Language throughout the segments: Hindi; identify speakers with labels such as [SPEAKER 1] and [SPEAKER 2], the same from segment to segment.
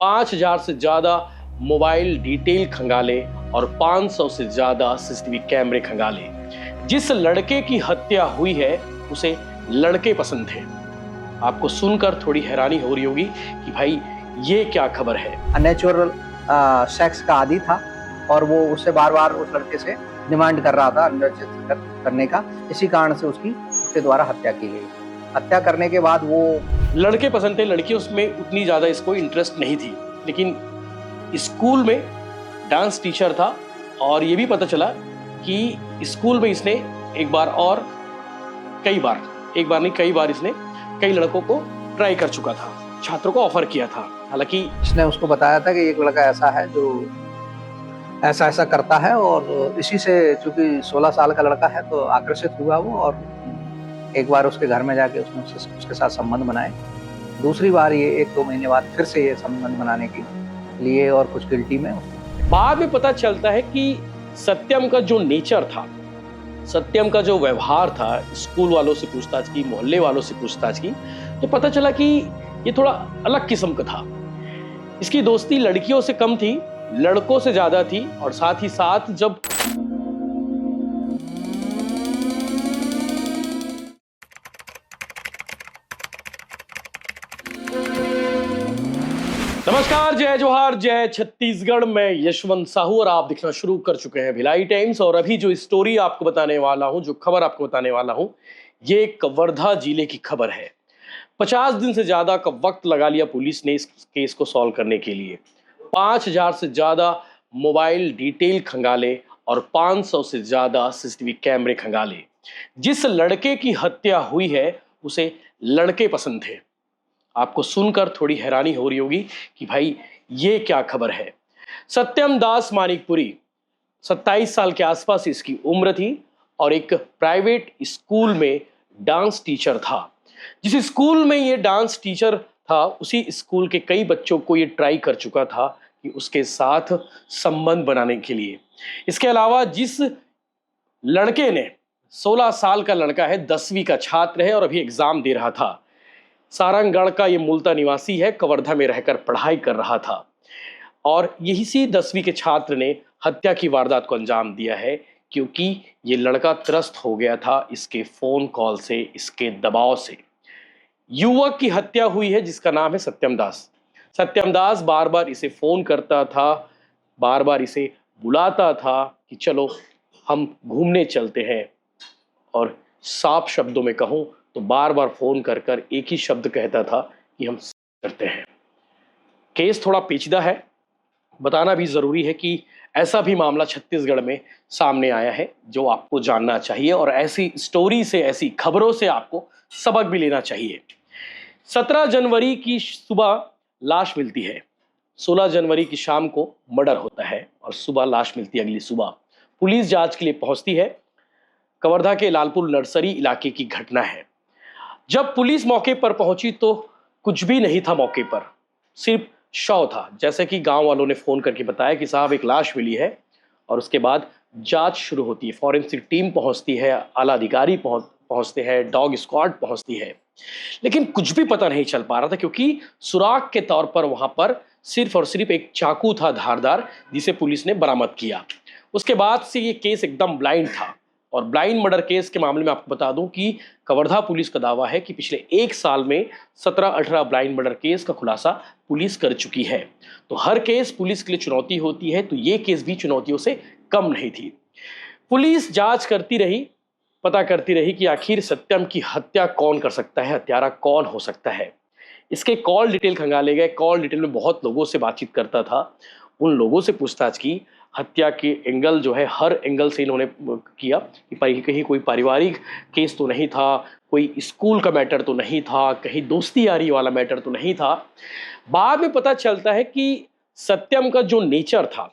[SPEAKER 1] 5,000 से ज्यादा मोबाइल डिटेल खंगाले और 500 से ज्यादा सीसीटीवी कैमरे खंगाले। जिस लड़के की हत्या हुई है उसे लड़के पसंद थे। आपको सुनकर थोड़ी हैरानी हो रही होगी कि भाई ये क्या खबर है।
[SPEAKER 2] अननेचुरल सेक्स का आदी था और वो उससे बार बार उस लड़के से डिमांड कर रहा था करने का। इसी कारण से उसके द्वारा हत्या की गई। हत्या करने के बाद वो
[SPEAKER 1] लड़के पसंद थे, लड़कियों उसमें उतनी ज्यादा इसको इंटरेस्ट नहीं थी। लेकिन स्कूल में डांस टीचर था और ये भी पता चला कि स्कूल में इसने एक बार नहीं कई बार इसने कई लड़कों को ट्राई कर चुका था, छात्रों को ऑफर किया था। हालांकि
[SPEAKER 2] इसने उसको बताया था कि एक लड़का ऐसा है जो ऐसा ऐसा करता है और इसी से चूंकि 16 साल का लड़का है तो आकर्षित हुआ वो और एक बार उसके घर में जाके उसने उसके साथ संबंध बनाए। दूसरी बार ये 1-2 महीने बाद फिर से ये संबंध बनाने के लिए और कुछ गिल्टी में
[SPEAKER 1] बाद में पता चलता है कि सत्यम का जो नेचर था, सत्यम का जो व्यवहार था, स्कूल वालों से पूछताछ की, मोहल्ले वालों से पूछताछ की तो पता चला कि ये थोड़ा अलग किस्म का था। इसकी दोस्ती लड़कियों से कम थी, लड़कों से ज्यादा थी। और साथ ही साथ जब नमस्कार, जय जोहार, जय छत्तीसगढ़। मैं यशवंत साहू और आप देखना शुरू कर चुके हैं भिलाई टाइम्स। और अभी जो स्टोरी आपको बताने वाला हूं, जो खबर आपको बताने वाला हूं, ये कवर्धा जिले की खबर है। 50 दिन से ज्यादा का वक्त लगा लिया पुलिस ने इस केस को सॉल्व करने के लिए। 5,000 से ज्यादा मोबाइल डिटेल खंगाले और 500 से ज्यादा सीसीटीवी कैमरे खंगाले। जिस लड़के की हत्या हुई है उसे लड़के पसंद थे। आपको सुनकर थोड़ी हैरानी हो रही होगी कि भाई ये क्या खबर है। सत्यम दास मानिकपुरी 27 साल के आसपास इसकी उम्र थी और एक प्राइवेट स्कूल में डांस टीचर था। जिस स्कूल में ये डांस टीचर था उसी स्कूल के कई बच्चों को ये ट्राई कर चुका था कि उसके साथ संबंध बनाने के लिए। इसके अलावा जिस लड़के ने 16 साल का लड़का है, 10वीं का छात्र है और अभी एग्जाम दे रहा था, सारंगगढ़ का ये मूलता निवासी है, कवर्धा में रहकर पढ़ाई कर रहा था और यही सी 10वीं के छात्र ने हत्या की वारदात को अंजाम दिया है क्योंकि ये लड़का त्रस्त हो गया था इसके फोन कॉल से, इसके दबाव से। युवक की हत्या हुई है जिसका नाम है सत्यम दास। सत्यम दास बार बार इसे फोन करता था, बार बार इसे बुलाता था कि चलो हम घूमने चलते हैं। और साफ शब्दों में कहूं तो बार बार फोन कर कर एक ही शब्द कहता था कि हम करते हैं। केस थोड़ा पेचीदा है, बताना भी जरूरी है कि ऐसा भी मामला छत्तीसगढ़ में सामने आया है जो आपको जानना चाहिए और ऐसी स्टोरी से, ऐसी खबरों से आपको सबक भी लेना चाहिए। 17 जनवरी की सुबह लाश मिलती है, 16 जनवरी की शाम को मर्डर होता है और सुबह लाश मिलती है अगली सुबह। पुलिस जांच के लिए पहुंचती है। कवर्धा के लालपुर नर्सरी इलाके की घटना है। जब पुलिस मौके पर पहुंची तो कुछ भी नहीं था मौके पर, सिर्फ शव था। जैसे कि गांव वालों ने फोन करके बताया कि साहब एक लाश मिली है और उसके बाद जांच शुरू होती है, फॉरेंसिक टीम पहुंचती है, आला अधिकारी पहुंचते हैं, डॉग स्क्वाड पहुंचती है। लेकिन कुछ भी पता नहीं चल पा रहा था क्योंकि सुराग के तौर पर वहां पर सिर्फ और सिर्फ एक चाकू था धारदार जिसे पुलिस ने बरामद किया। उसके बाद से ये केस एकदम ब्लाइंड था। और ब्लाइंड मर्डर केस के मामले में आपको बता दूं कि कवर्धा पुलिस का दावा है कि पिछले एक साल में 17-18 ब्लाइंड मर्डर केस का खुलासा पुलिस कर चुकी है। तो हर केस पुलिस के लिए चुनौती होती है, तो ये केस भी चुनौतियों से कम नहीं थी। पुलिस जांच करती रही, पता करती रही कि आखिर सत्यम की हत्या कौन कर सकता है, हत्यारा कौन हो सकता है। इसके कॉल डिटेल खंगाले गए। कॉल डिटेल में बहुत लोगों से बातचीत करता था, उन लोगों से पूछताछ की। हत्या के एंगल जो है हर एंगल से इन्होंने किया कि कहीं कोई पारिवारिक केस तो नहीं था, कोई स्कूल का मैटर तो नहीं था, कहीं दोस्ती यारी वाला मैटर तो नहीं था। बाद में पता चलता है कि सत्यम का जो नेचर था,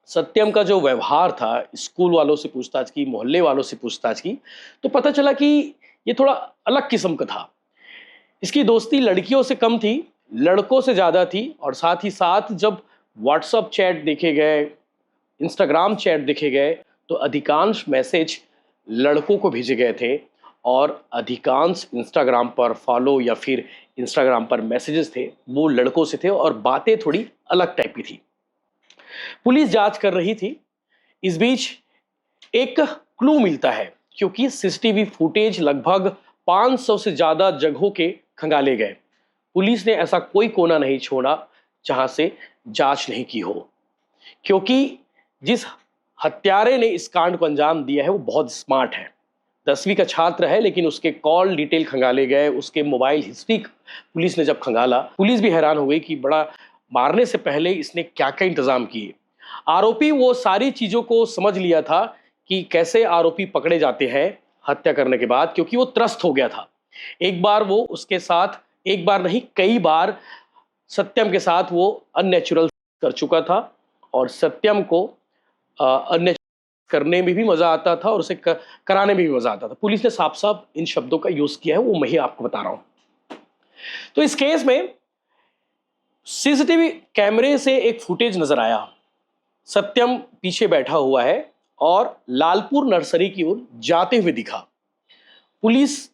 [SPEAKER 1] सत्यम का जो व्यवहार था, स्कूल वालों से पूछताछ की, मोहल्ले वालों से पूछताछ की तो पता चला कि ये थोड़ा अलग किस्म का था। इसकी दोस्ती लड़कियों से कम थी, लड़कों से ज्यादा थी। और साथ ही साथ जब व्हाट्सएप चैट देखे गए, इंस्टाग्राम चैट देखे गए तो अधिकांश मैसेज लड़कों को भेजे गए थे और अधिकांश इंस्टाग्राम पर फॉलो या फिर इंस्टाग्राम पर मैसेजेस थे वो लड़कों से थे और बातें थोड़ी अलग टाइप की थी। पुलिस जांच कर रही थी। इस बीच एक क्लू मिलता है क्योंकि सीसीटीवी फुटेज लगभग 500 से ज्यादा जगहों के खंगाले गए। पुलिस ने ऐसा कोई कोना नहीं छोड़ा जहां से जांच नहीं की हो, क्योंकि जिस हत्यारे ने इस कांड को अंजाम दिया है वो बहुत स्मार्ट है। 10वीं का छात्र है, लेकिन उसके कॉल डिटेल खंगाले गए, उसके मोबाइल हिस्ट्री पुलिस ने जब खंगाला, पुलिस भी हैरान हो गई कि बड़ा मारने से पहले इसने क्या क्या इंतजाम किए। आरोपी वो सारी चीजों को समझ लिया था कि कैसे आरोपी पकड़े जाते हैं हत्या करने के बाद, क्योंकि वो त्रस्त हो गया था। एक बार वो उसके साथ, एक बार नहीं कई बार सत्यम के साथ वो अननेचुरल कर चुका था और सत्यम को अननेचुरल करने में भी मजा आता था और उसे कराने में भी मजा आता था। पुलिस ने साफ साफ इन शब्दों का यूज किया है, वो मैं ही आपको बता रहा हूं। तो इस केस में सीसीटीवी कैमरे से एक फुटेज नजर आया। सत्यम पीछे बैठा हुआ है और लालपुर नर्सरी की ओर जाते हुए दिखा। पुलिस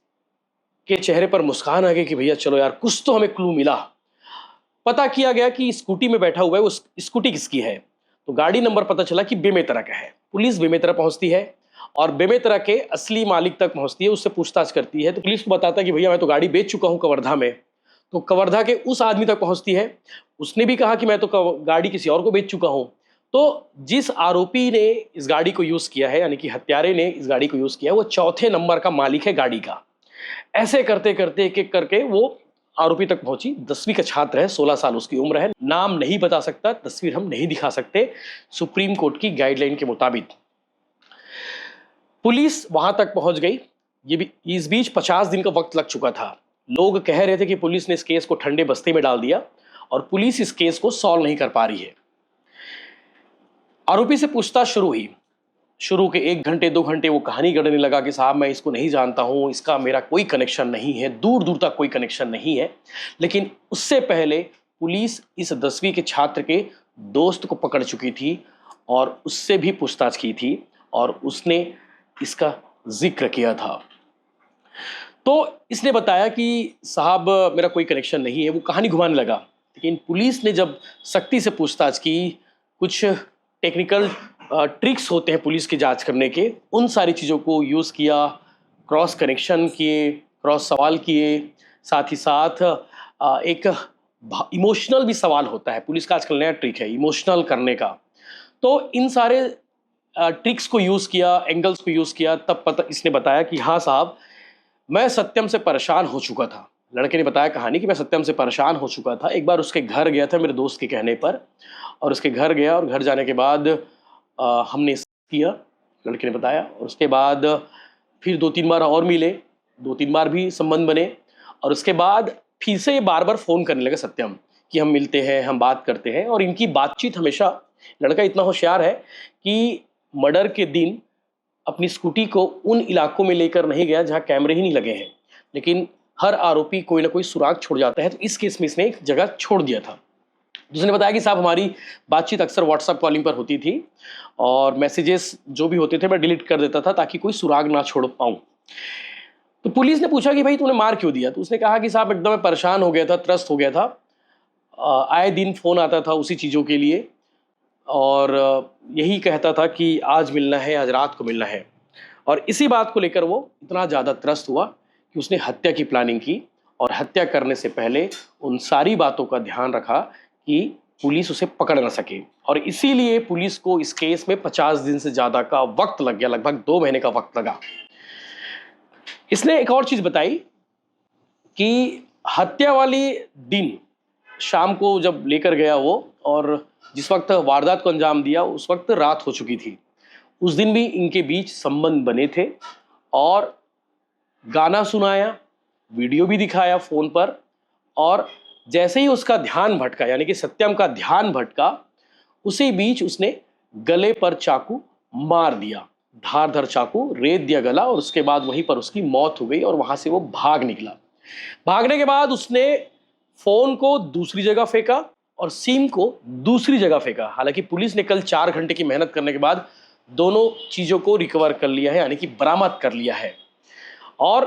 [SPEAKER 1] के चेहरे पर मुस्कान आ गई कि भैया चलो यार, कुछ तो हमें क्लू मिला। पता किया गया कि स्कूटी में बैठा हुआ है, वो स्कूटी किसकी है। तो गाड़ी नंबर पता चला कि बेमेतरा का है। पुलिस बेमेतरा पहुंचती है और बेमेतरा के असली मालिक तक पहुंचती है, उससे पूछताछ करती है। तो पुलिस को बताता है कि भैया मैं तो गाड़ी बेच चुका हूं कवर्धा में। तो कवर्धा के उस आदमी तक पहुंचती है, उसने भी कहा कि मैं तो गाड़ी किसी और को बेच चुका हूं। तो जिस आरोपी ने इस गाड़ी को यूज किया है, यानी कि हत्यारे ने इस गाड़ी को यूज किया है, वो चौथे नंबर का मालिक है गाड़ी का। ऐसे करते करते एक एक करके वो आरोपी तक पहुंची। 10वीं का छात्र है, 16 साल उसकी उम्र है, नाम नहीं बता सकता, तस्वीर हम नहीं दिखा सकते सुप्रीम कोर्ट की गाइडलाइन के मुताबिक। पुलिस वहां तक पहुंच गई। ये भी इस बीच 50 दिन का वक्त लग चुका था। लोग कह रहे थे कि पुलिस ने इस केस को ठंडे बस्ते में डाल दिया और पुलिस इस केस को सॉल्व नहीं कर पा रही है। आरोपी से पूछताछ शुरू हुई। शुरू के 1 घंटे 2 घंटे वो कहानी गढ़ने लगा कि साहब मैं इसको नहीं जानता हूं, इसका मेरा कोई कनेक्शन नहीं है, दूर दूर तक कोई कनेक्शन नहीं है। लेकिन उससे पहले पुलिस इस 10वीं के छात्र के दोस्त को पकड़ चुकी थी और उससे भी पूछताछ की थी और उसने इसका जिक्र किया था। तो इसने बताया कि साहब मेरा कोई कनेक्शन नहीं है, वो कहानी घुमाने लगा। लेकिन पुलिस ने जब सख्ती से पूछताछ की, कुछ टेक्निकल ट्रिक्स होते हैं पुलिस की जांच करने के, उन सारी चीज़ों को यूज़ किया, क्रॉस कनेक्शन किए, क्रॉस सवाल किए, साथ ही साथ एक इमोशनल भी सवाल होता है। पुलिस का आजकल नया ट्रिक है इमोशनल करने का। तो इन सारे ट्रिक्स को यूज़ किया, एंगल्स को यूज़ किया, तब पता इसने बताया कि हाँ साहब मैं सत्यम से परेशान हो चुका था। लड़के ने बताया कहानी कि मैं सत्यम से परेशान हो चुका था। एक बार उसके घर गया था मेरे दोस्त के कहने पर, और उसके घर गया और घर जाने के बाद हमने किया, लड़के ने बताया। और उसके बाद फिर 2-3 बार और मिले, 2-3 बार भी संबंध बने और उसके बाद फिर से ये बार बार फ़ोन करने लगा सत्यम कि हम मिलते हैं, हम बात करते हैं। और इनकी बातचीत हमेशा, लड़का इतना होशियार है कि मर्डर के दिन अपनी स्कूटी को उन इलाकों में लेकर नहीं गया जहां कैमरे ही नहीं लगे हैं, लेकिन हर आरोपी कोई ना कोई सुराग छोड़ जाता है। तो इस केस में इसने एक जगह छोड़ दिया था। उसने बताया कि साहब हमारी बातचीत अक्सर व्हाट्सएप कॉलिंग पर होती थी और मैसेजेस जो भी होते थे मैं डिलीट कर देता था ताकि कोई सुराग ना छोड़ पाऊँ। तो पुलिस ने पूछा कि भाई तूने मार क्यों दिया। तो उसने कहा कि साहब एकदम मैं परेशान हो गया था, त्रस्त हो गया था, आए दिन फ़ोन आता था उसी चीज़ों के लिए और यही कहता था कि आज मिलना है, आज रात को मिलना है। और इसी बात को लेकर वो इतना ज़्यादा त्रस्त हुआ कि उसने हत्या की प्लानिंग की और हत्या करने से पहले उन सारी बातों का ध्यान रखा कि पुलिस उसे पकड़ ना सके। और इसीलिए पुलिस को इस केस में 50 दिन से ज़्यादा का वक्त लग गया, लगभग 2 महीने का वक्त लगा। इसने एक और चीज़ बताई कि हत्या वाली दिन शाम को जब लेकर गया वो, और जिस वक्त वारदात को अंजाम दिया उस वक्त रात हो चुकी थी। उस दिन भी इनके बीच संबंध बने थे और गाना सुनाया, वीडियो भी दिखाया फ़ोन पर। और जैसे ही उसका ध्यान भटका, यानी कि सत्यम का ध्यान भटका, उसी बीच उसने गले पर चाकू मार दिया, धारदार चाकू रेत दिया गला और उसके बाद वहीं पर उसकी मौत हो गई और वहां से वो भाग निकला। भागने के बाद उसने फोन को दूसरी जगह फेंका और सिम को दूसरी जगह फेंका। हालांकि पुलिस ने कल 4 घंटे की मेहनत करने के बाद दोनों चीजों को रिकवर कर लिया है, यानी कि बरामद कर लिया है। और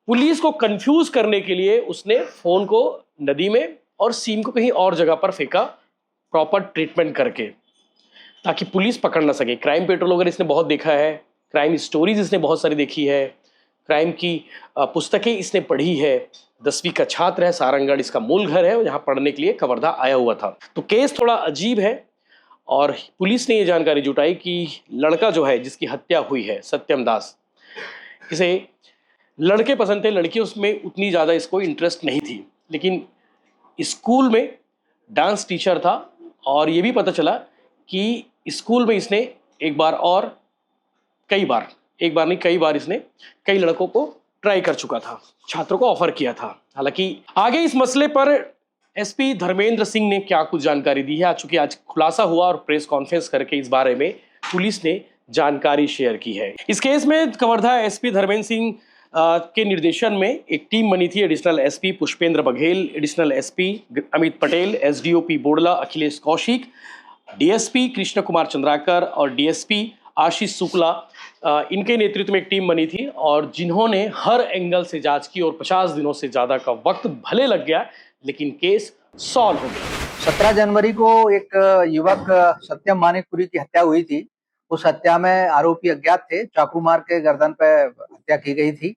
[SPEAKER 1] पुलिस को कंफ्यूज करने के लिए उसने फोन को नदी में और सिम को कहीं और जगह पर फेंका, प्रॉपर ट्रीटमेंट करके, ताकि पुलिस पकड़ ना सके। क्राइम पेट्रोल वगैरह इसने बहुत देखा है, क्राइम स्टोरीज इसने बहुत सारी देखी है, क्राइम की पुस्तकें इसने पढ़ी है। 10वीं का छात्र है, सारंगढ़ इसका मूल घर है, यहाँ पढ़ने के लिए कवर्धा आया हुआ था। तो केस थोड़ा अजीब है और पुलिस ने ये जानकारी जुटाई कि लड़का जो है जिसकी हत्या हुई है, सत्यम दास, इसे लड़के पसंद थे, लड़की उसमें उतनी ज़्यादा इसको इंटरेस्ट नहीं थी, लेकिन स्कूल में डांस टीचर था और ये भी पता चला कि स्कूल में इसने एक बार और कई बार, एक बार नहीं कई बार इसने कई लड़कों को ट्राई कर चुका था, छात्रों को ऑफर किया था। हालांकि आगे इस मसले पर एसपी धर्मेंद्र सिंह ने क्या कुछ जानकारी दी है, चूंकि आज खुलासा हुआ और प्रेस कॉन्फ्रेंस करके इस बारे में पुलिस ने जानकारी शेयर की है। इस केस में कवर्धा एसपी धर्मेंद्र सिंह के निर्देशन में एक टीम बनी थी। Additional SP Pushpendra Baghel, additional SP Amit Patel, SDOP Bodla Akhilesh Kaushik, DSP Krishna Kumar Chandrakar और डीएसपी आशीष शुक्ला, इनके नेतृत्व में एक टीम बनी थी और जिन्होंने हर एंगल से जांच की और 50 दिनों से ज्यादा का वक्त भले लग गया, लेकिन केस सॉल्व हो गया।
[SPEAKER 2] 17 जनवरी को एक युवक सत्यम मानिकपुरी की हत्या हुई थी। उस हत्या में आरोपी अज्ञात थे, चाकू मार के गर्दन पे हत्या की गई थी।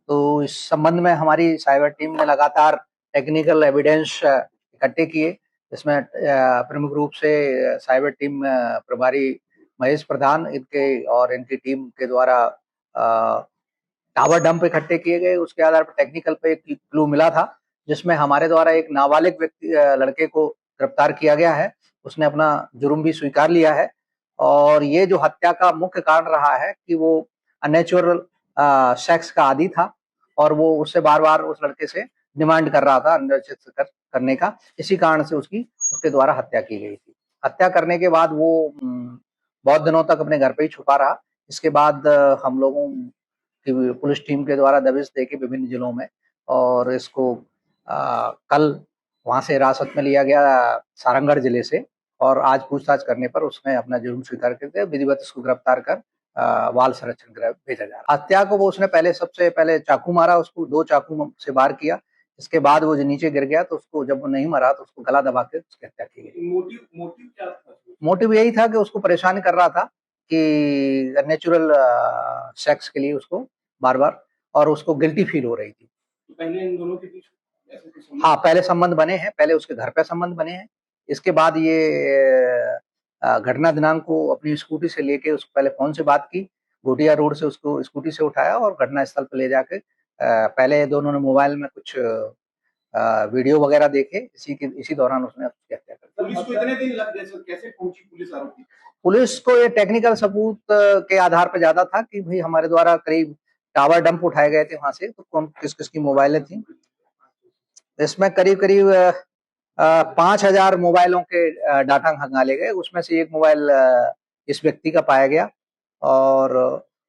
[SPEAKER 2] तो इस संबंध में हमारी साइबर टीम ने लगातार टेक्निकल एविडेंस इकट्ठे किए, जिसमें प्रमुख रूप से साइबर टीम प्रभारी महेश प्रधान इनके और इनकी टीम के द्वारा टावर डंप इकट्ठे किए गए। उसके आधार पर टेक्निकल पे एक क्लू मिला था, जिसमें हमारे द्वारा एक नाबालिग व्यक्ति लड़के को गिरफ्तार किया गया है। उसने अपना जुर्म भी स्वीकार लिया है और ये जो हत्या का मुख्य कारण रहा है कि वो अननेचुरल सेक्स का आदी था और वो उससे बार बार उस लड़के से डिमांड कर रहा था अनरचित करने का। इसी कारण से उसके द्वारा हत्या की गई थी। हत्या करने के बाद वो बहुत दिनों तक अपने घर पे ही छुपा रहा। इसके बाद हम लोगों की पुलिस टीम के द्वारा दबिश देके विभिन्न जिलों में, और इसको कल वहां से हिरासत में लिया गया सारंगढ़ जिले से, और आज पूछताछ करने पर उसने अपना जुर्म स्वीकार करके विधिवत इसको गिरफ्तार कर बाल संरक्षण गृह भेजा जा रहा। हत्या को वो उसने सबसे पहले चाकू मारा, उसको 2 चाकू से वार किया। इसके बाद वो जो नीचे गिर गया तो उसको जब वो नहीं मरा तो उसको गला दबा के उसकी हत्या की गई। मोटिव क्या था? मोटिव यही था कि उसको परेशान कर रहा था कि नेचुरल सेक्स के लिए उसको बार बार, और उसको गिल्टी फील हो रही थी। तो पहले इन दोनों के बीच हाँ, पहले संबंध बने हैं, पहले उसके घर पे संबंध बने हैं। इसके बाद ये घटना दिनांक को अपनी स्कूटी से लेके उसको पहले फोन से बात की, गोटिया रोड से उसको स्कूटी से उठाया और घटना स्थल पर ले जाके पहले दोनों ने मोबाइल में कुछ वीडियो वगैरह देखे, इसी दौरान उसने उसकी हत्या कर दी। पुलिस को इतने दिन लग गए, कैसे पहुंची पुलिस आरोपी? पुलिस को ये टेक्निकल सबूत के आधार पर ज्यादा था कि भाई हमारे द्वारा करीब टावर डंप उठाए गए थे वहां से, तो कौन किस किस की मोबाइलें थी। इसमें करीब करीब 5,000 मोबाइलों के डाटा खंगाले गए। उसमें से एक मोबाइल इस व्यक्ति का पाया गया और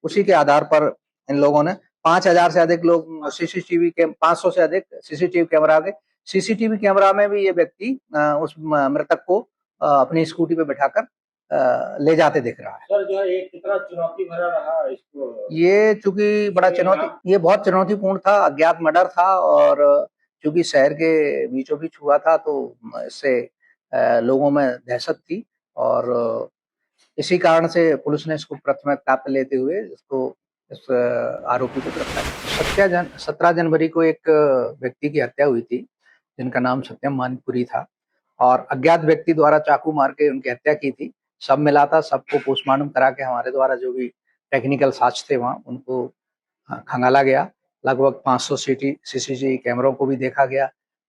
[SPEAKER 2] उसी के आधार पर इन लोगों ने 5,000 से अधिक लोग सीसीटीवी के 500 से अधिक सीसीटीवी कैमरा के सीसीटीवी कैमरा में भी ये व्यक्ति उस मृतक को अपनी स्कूटी पे बिठाकर ले जाते दिख रहा है।
[SPEAKER 3] सर जो है कितना चुनौती भरा रहा इसको?
[SPEAKER 2] ये चूंकि ये बहुत चुनौतीपूर्ण था, अज्ञात मर्डर था और चूंकि शहर के बीचों बीच हुआ था तो इससे लोगों में दहशत थी और इसी कारण से पुलिस ने इसको प्राथमिकता पर लेते हुए इस आरोपी को गिरफ्तार किया। 17 जनवरी को एक व्यक्ति की हत्या हुई थी जिनका नाम सत्यम मानिकपुरी था और अज्ञात व्यक्ति द्वारा चाकू मार के उनकी हत्या की थी। सब मिला था, सबको पोस्टमार्टम करा के हमारे द्वारा जो भी टेक्निकल साक्ष्य थे वहाँ उनको खंगाला गया। लगभग 500 सीसीटीवी कैमरों को भी देखा गया।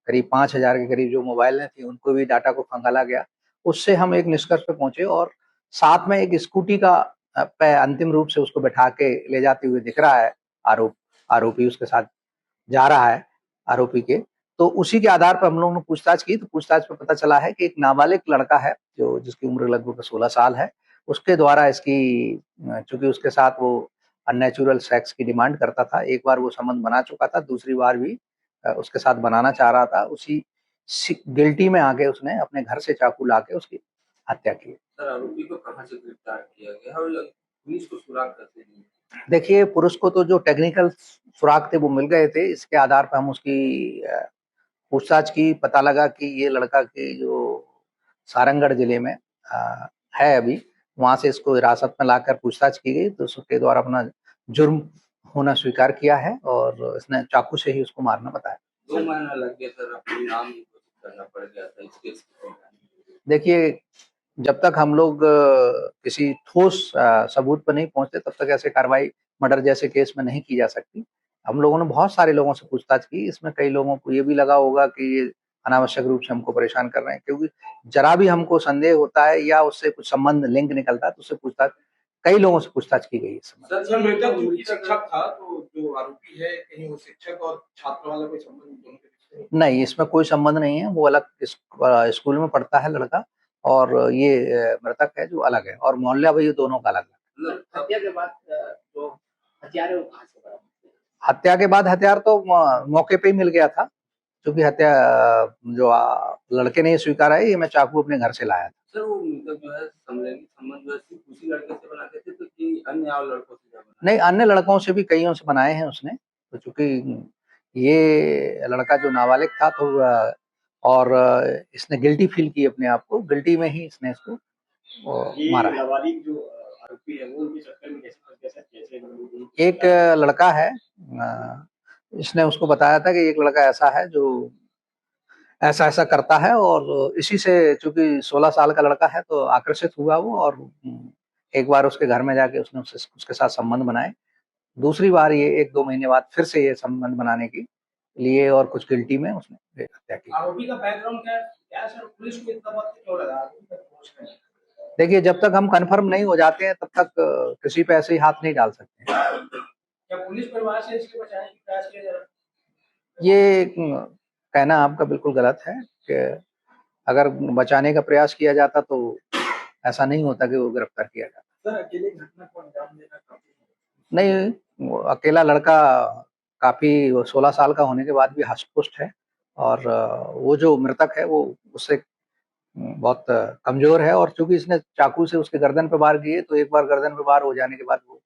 [SPEAKER 2] करीब 5,000 के करीब जो मोबाइलें थी उनको भी डाटा को खंगाला गया। उससे हम एक निष्कर्ष पे पहुंचे और साथ में एक स्कूटी का पे अंतिम रूप से उसको बैठा के ले जाते हुए दिख रहा है। आरोपी उसके साथ जा रहा है आरोपी के। तो उसी के आधार पर हम लोगों ने पूछताछ की तो पूछताछ में पता चला है कि एक नाबालिग लड़का है जो जिसकी उम्र लगभग 16 साल है, उसके द्वारा इसकी चूंकि उसके साथ वो अननेचुरल सेक्स की डिमांड करता था। एक बार वो संबंध बना चुका था, दूसरी बार भी उसके साथ बनाना चाह रहा था। उसी गिल्टी में आके उसने अपने घर से चाकू लाके उसकी हत्या की।
[SPEAKER 3] सर आरोपी को कहां से गिरफ्तार किया गया और पुलिस को सुराग कैसे दी?
[SPEAKER 2] देखिए, पुरुष को तो जो टेक्निकल सुराग थे वो मिल गए थे। इसके आधार पर हम उसकी पूछताछ की, पता लगा कि ये लड़का के जो सारंगढ़ जिले में है अभी, वहाँ से इसको हिरासत में लाकर पूछताछ की गई तो उसके द्वारा अपना जुर्म होना स्वीकार किया है और इसने चाकू से ही उसको मारना बताया।
[SPEAKER 4] 2 महीना लग गया सर, अपने नाम ही घोषित करना पड़ गया था इस केस को।
[SPEAKER 2] देखिए, जब तक हम लोग किसी ठोस सबूत पर नहीं पहुंचते तब तक ऐसे कार्रवाई मर्डर जैसे केस में नहीं की जा सकती। हम लोगों ने बहुत सारे लोगों से पूछताछ की, इसमें कई लोगों को ये भी लगा होगा कि ये अनावश्यक रूप से हमको परेशान कर रहे हैं, क्योंकि जरा भी हमको संदेह होता है या उससे कुछ संबंध लिंक निकलता है तो उससे पूछताछ, कई लोगों से पूछताछ की गई इस समय।
[SPEAKER 4] सर
[SPEAKER 3] मृतक जो शिक्षक था, तो जो आरोपी है, कहीं वो शिक्षक और छात्र वाला कोई संबंध दोनों के बीच में?
[SPEAKER 2] नहीं, इसमें कोई संबंध नहीं है। वो अलग स्कूल में पढ़ता है लड़का और ये मृतक है जो अलग है, और मोहल्ला भी ये दोनों का अलग है।
[SPEAKER 4] मतलब हत्या के बाद जो हथियार है वो कहाँ से बरामद हुए?
[SPEAKER 2] हत्या के बाद हथियार तो मौके पे ही मिल गया था, क्योंकि हत्या जो लड़के ने ये स्वीकारा है, ये मैं चाकू अपने घर से लाया था।
[SPEAKER 4] सर वो मतलब जो है समलैंगिक संबंध जो है सिर्फ उसी लड़के से बनाते थे तो कि अन्य और लड़कों से क्या बना?
[SPEAKER 2] नहीं, अन्य लड़कों से भी कईयों से बनाए हैं उसने, तो चूंकि ये लड़का जो नाबालिग था तो और इसने गिल्टी फील की अपने आप को, गिल्टी में ही इसने इसको
[SPEAKER 3] ये
[SPEAKER 2] मारा है।
[SPEAKER 3] नाबालिग जो आरोपी है, वो उनके चक्कर में कैसे
[SPEAKER 2] एक लड़का है, इसने उसको बताया था कि एक लड़का ऐसा है जो ऐसा ऐसा करता है, और इसी से चूंकि 16 साल का लड़का है तो आकर्षित हुआ वो, और एक बार उसके घर में जाके उसने उसके साथ संबंध बनाए। दूसरी बार ये 1-2 महीने बाद फिर से ये संबंध बनाने के लिए और कुछ गिल्टी में उसने हत्या की।
[SPEAKER 3] आरोपी का बैकग्राउंड क्या है सर? पुलिस को इतना वक्त क्यों लगा अभी तक पहुंचने में?
[SPEAKER 2] देखिए, जब तक हम कंफर्म नहीं हो जाते हैं तब तक किसी पे ऐसे ही हाथ नहीं डाल सकते हैं।
[SPEAKER 3] क्या पुलिस परिवार से इसके बचाने की प्रयास किया जा रहा है?
[SPEAKER 2] ये कहना आपका बिल्कुल गलत है कि अगर बचाने का प्रयास किया जाता तो ऐसा नहीं होता कि वो गिरफ्तार किया जाता।
[SPEAKER 3] सर, अकेले घटना को अंजाम देना काफी
[SPEAKER 2] नहीं, वो अकेला लड़का काफी 16 साल का होने के बाद भी हष्ट-पुष्ट है, और वो जो मृतक है वो उससे बहुत कमजोर है, और चूंकि इसने चाकू से उसके गर्दन पे वार किए तो एक बार गर्दन पे वार हो जाने के बाद वो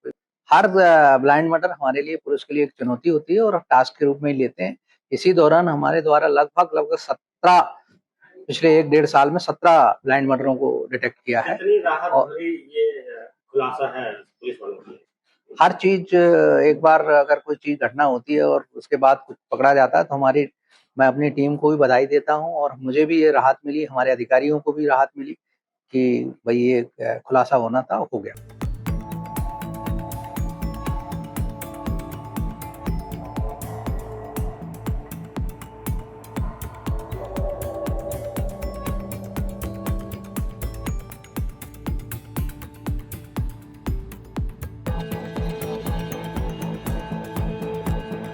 [SPEAKER 2] हर ब्लाइंड मर्डर हमारे लिए, पुलिस के लिए एक चुनौती होती है और टास्क के रूप में ही लेते हैं। इसी दौरान हमारे द्वारा लगभग 17 पिछले 1-1.5 साल में 17 ब्लाइंड मर्डरों को डिटेक्ट किया है।
[SPEAKER 3] कितनी राहत
[SPEAKER 2] और
[SPEAKER 3] भरी ये खुलासा है पुलिस वालों के लिए?
[SPEAKER 2] हर चीज, एक बार अगर कोई चीज घटना होती है और उसके बाद कुछ पकड़ा जाता है तो मैं अपनी टीम को भी बधाई देता हूं, और मुझे भी ये राहत मिली, हमारे अधिकारियों को भी राहत मिली कि भाई ये खुलासा होना था, हो गया।